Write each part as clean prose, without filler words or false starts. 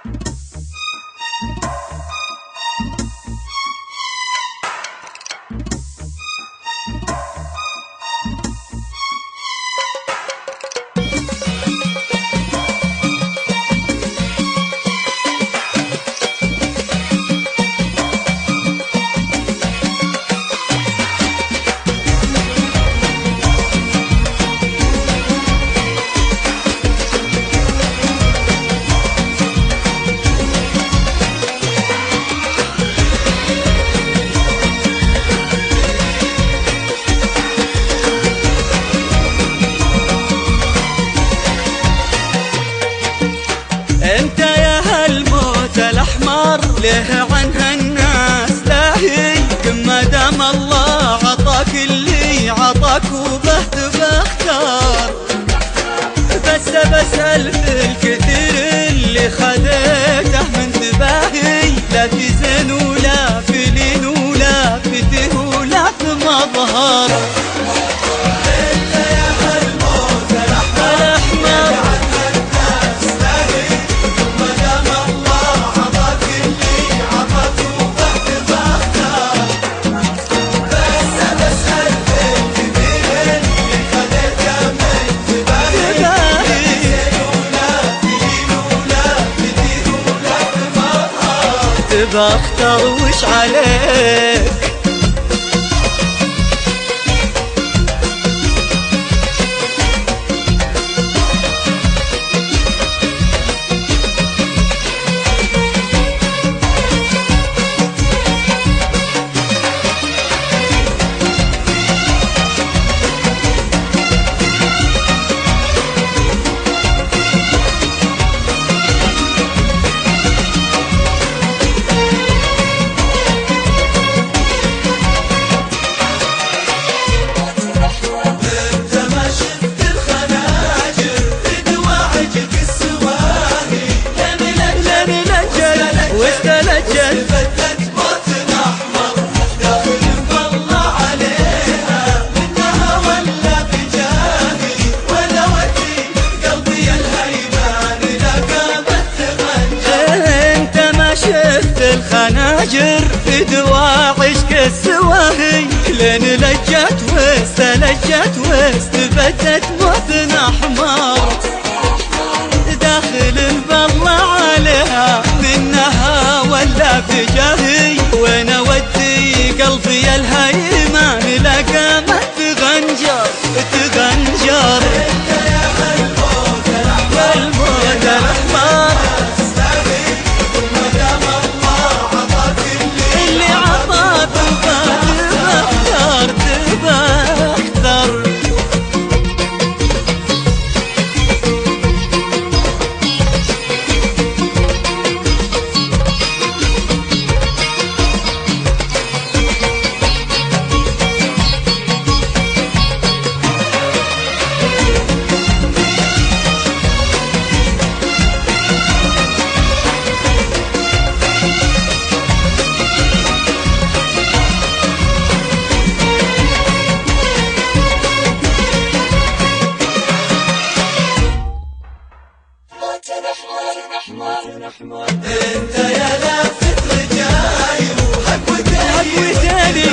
انت يا هالموت الاحمر ليه عنها الناس لاهي؟ ما دام الله عطاك اللي عطاك وبهت بختار. بس بسأل في الكثير اللي خذيته من تباهي، لا في زين ولا في لين ولا في ته ولا في مظهر. بختار وش عليك؟ الخناجر في دواعشك السواهي، لين لجت واستلجت واستبدت موتنا حمار. داخل البر عليها منها ولا في جاهي، وانا ودي قلبي الهيمان لقامت تغنجر تغنجر. انت يا لافت رجاي وحقوتاني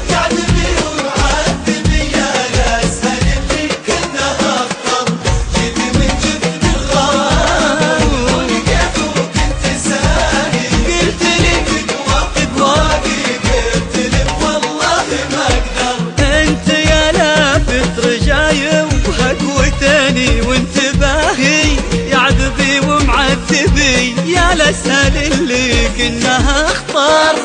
تعذبي ومعذبي يا الاسهل اللي كنا افضل. جيت من جبن الغرام ولقيت وكنت ساهي، قلت لي تقواقي قلت لك والله ما اقدر. انت يا لافت رجاي وحقوتاني وانت باهي يعذبي ومعذبي يا الاسهل اللي كنا اخطر.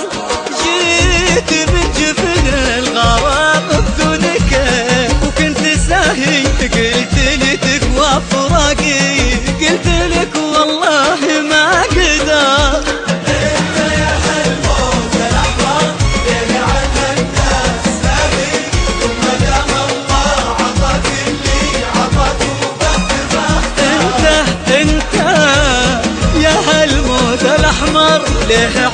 جيت من جفن الغرام بدون كيف وكنت ساهي، قلت لي تقوى فراقي قلت لك والله ما اقدر. انت يا هالموت الاحمر ليه عنها الناس لاهي، وما دام الله عطاك اللي عطاك وبهت بختار. انت يا هالموت الاحمر ليه